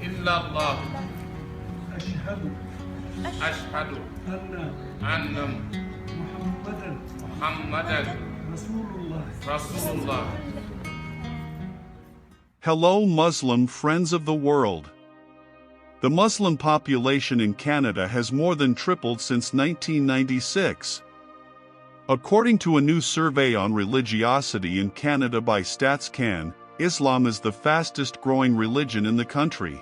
إلا الله أشهد أشهد أن أن محمدا محمدا رسول الله. Hello Muslim friends of the world. The Muslim population in Canada has more than tripled since 1996. According to a new survey on religiosity in Canada by StatsCan, Islam is the fastest growing religion in the country.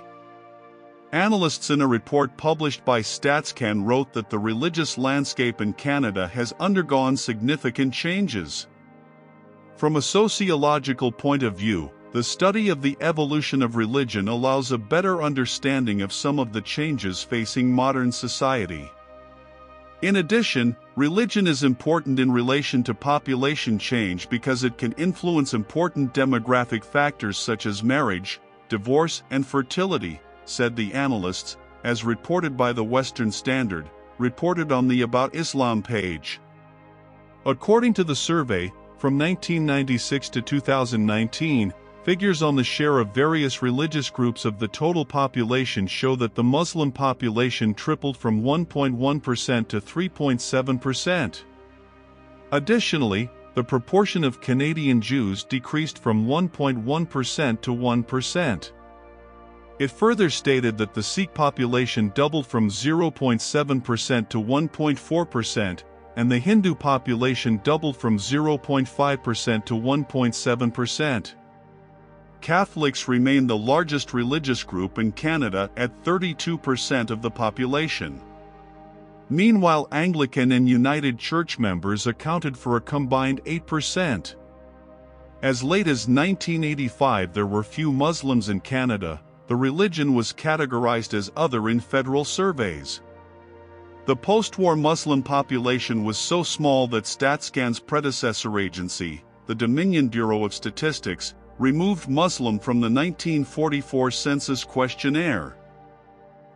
Analysts in a report published by StatsCan wrote that the religious landscape in Canada has undergone significant changes. From a sociological point of view, the study of the evolution of religion allows a better understanding of some of the changes facing modern society. In addition, religion is important in relation to population change because it can influence important demographic factors such as marriage, divorce, and fertility, said the Analysts, as reported by the Western Standard, reported on the About Islam page. According to the survey, from 1996 to 2019, figures on the share of various religious groups of the total population show that the Muslim population tripled from 1.1% to 3.7%. Additionally, the proportion of Canadian Jews decreased from 1.1% to 1%. It further stated that the Sikh population doubled from 0.7% to 1.4%, and the Hindu population doubled from 0.5% to 1.7%. Catholics remain the largest religious group in Canada at 32% of the population. Meanwhile, Anglican and United Church members accounted for a combined 8%. As late as 1985, there were few Muslims in Canada. The religion was categorized as other in federal surveys. The post-war Muslim population was so small that StatsCan's predecessor agency, the Dominion Bureau of Statistics, removed Muslim from the 1944 census questionnaire.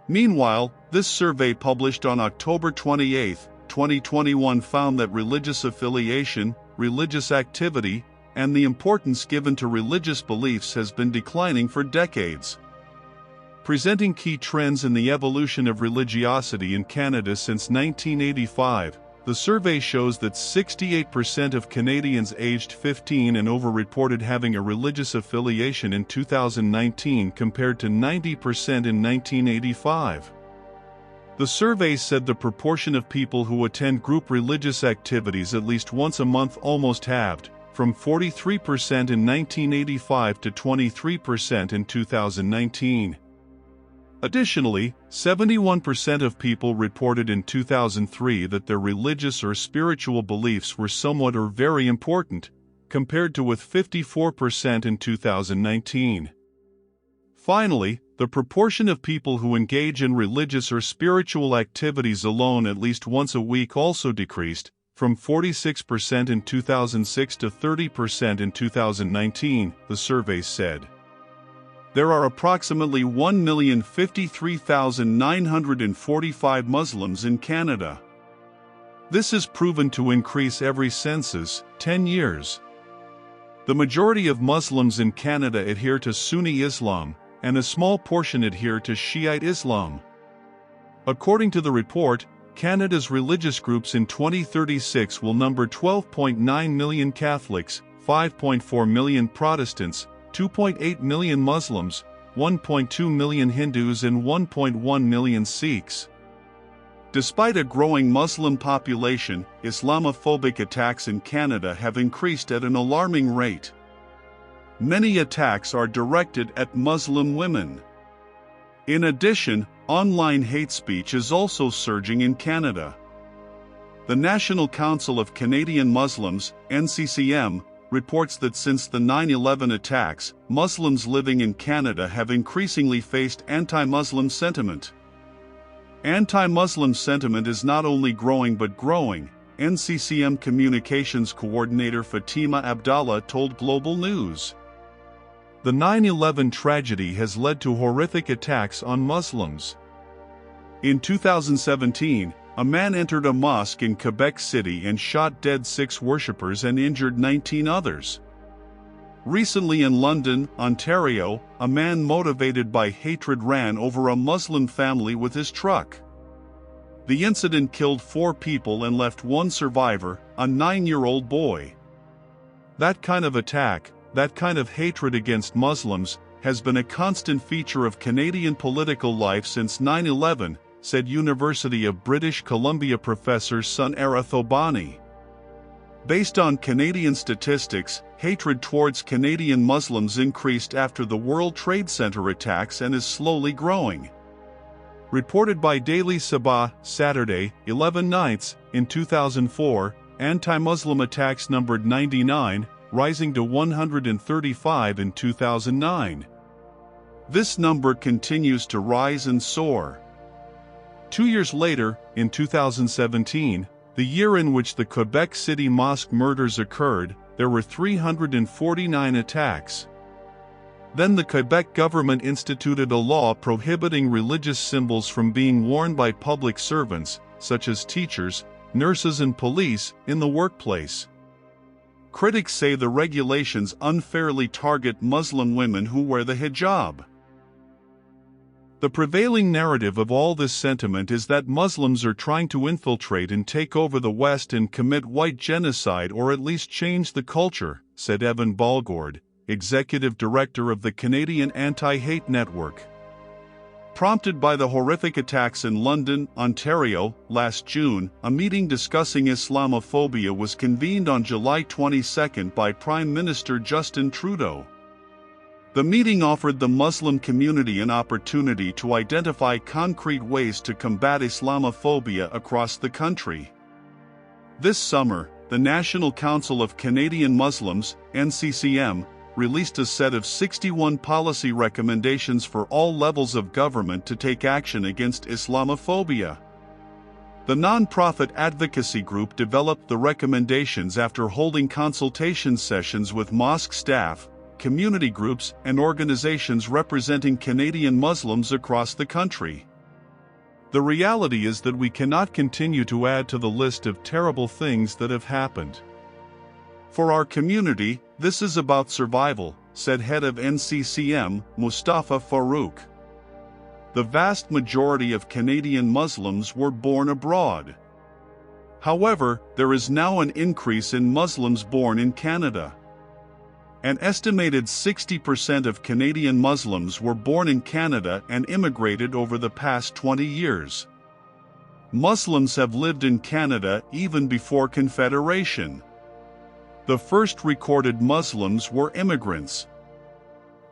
Meanwhile, this survey published on October 28, 2021 found that religious affiliation, religious activity, and the importance given to religious beliefs has been declining for decades. Presenting key trends in the evolution of religiosity in Canada since 1985, the survey shows that 68% of Canadians aged 15 and over reported having a religious affiliation in 2019 compared to 90% in 1985. The survey said the proportion of people who attend group religious activities at least once a month almost halved, from 43% in 1985 to 23% in 2019. Additionally, 71% of people reported in 2003 that their religious or spiritual beliefs were somewhat or very important, compared to with 54% in 2019. Finally, the proportion of people who engage in religious or spiritual activities alone at least once a week also decreased, from 46% in 2006 to 30% in 2019, the survey said. There are approximately 1,053,945 Muslims in Canada. This is proven to increase every census, 10 years. The majority of Muslims in Canada adhere to Sunni Islam, and a small portion adhere to Shiite Islam. According to the report, Canada's religious groups in 2036 will number 12.9 million Catholics, 5.4 million Protestants, 2.8 million Muslims, 1.2 million Hindus and 1.1 million Sikhs. Despite a growing Muslim population, Islamophobic attacks in Canada have increased at an alarming rate. Many attacks are directed at Muslim women. In addition, online hate speech is also surging in Canada. The National Council of Canadian Muslims, NCCM, reports that since the 9/11 attacks, Muslims living in Canada have increasingly faced anti-Muslim sentiment. Anti-Muslim sentiment is not only growing but growing, NCCM Communications Coordinator Fatima Abdallah told Global News. The 9/11 tragedy has led to horrific attacks on Muslims. In 2017, a man entered a mosque in Quebec City and shot dead 6 worshippers and injured 19 others. Recently in London, Ontario, a man motivated by hatred ran over a Muslim family with his truck. The incident killed 4 people and left 1 survivor, a 9-year-old boy. That kind of attack, that kind of hatred against Muslims, has been a constant feature of Canadian political life since 9/11, said University of British Columbia professor Sunara Thobani. Based on Canadian statistics, hatred towards Canadian Muslims increased after the World Trade Center attacks and is slowly growing. Reported by Daily Sabah, Saturday, 11/9, in 2004, anti-Muslim attacks numbered 99, rising to 135 in 2009. This number continues to rise and soar. 2 years later, in 2017, the year in which the Quebec City mosque murders occurred, there were 349 attacks. Then the Quebec government instituted a law prohibiting religious symbols from being worn by public servants, such as teachers, nurses and police, in the workplace. Critics say the regulations unfairly target Muslim women who wear the hijab. The prevailing narrative of all this sentiment is that Muslims are trying to infiltrate and take over the West and commit white genocide or at least change the culture, said Evan Balgord, executive director of the Canadian Anti-Hate Network. Prompted by the horrific attacks in London, Ontario, last June, a meeting discussing Islamophobia was convened on July 22 by Prime Minister Justin Trudeau. The meeting offered the Muslim community an opportunity to identify concrete ways to combat Islamophobia across the country. This summer, the National Council of Canadian Muslims, NCCM, released a set of 61 policy recommendations for all levels of government to take action against Islamophobia. The non-profit advocacy group developed the recommendations after holding consultation sessions with mosque staff, community groups, and organizations representing Canadian Muslims across the country. The reality is that we cannot continue to add to the list of terrible things that have happened. For our community, this is about survival, said head of NCCM, Mustafa Farouk. The vast majority of Canadian Muslims were born abroad. However, there is now an increase in Muslims born in Canada. An estimated 60% of Canadian Muslims were born in Canada and immigrated over the past 20 years. Muslims have lived in Canada even before Confederation. The first recorded Muslims were immigrants.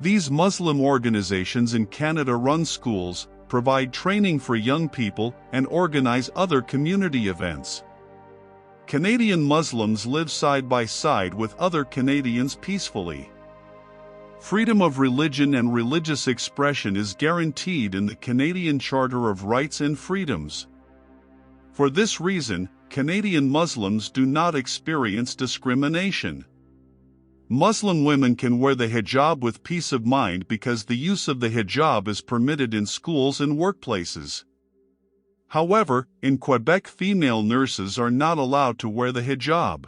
These Muslim organizations in Canada run schools, provide training for young people, and organize other community events. Canadian Muslims live side by side with other Canadians peacefully. Freedom of religion and religious expression is guaranteed in the Canadian Charter of Rights and Freedoms. For this reason, Canadian Muslims do not experience discrimination. Muslim women can wear the hijab with peace of mind because the use of the hijab is permitted in schools and workplaces. However, in Quebec, female nurses are not allowed to wear the hijab.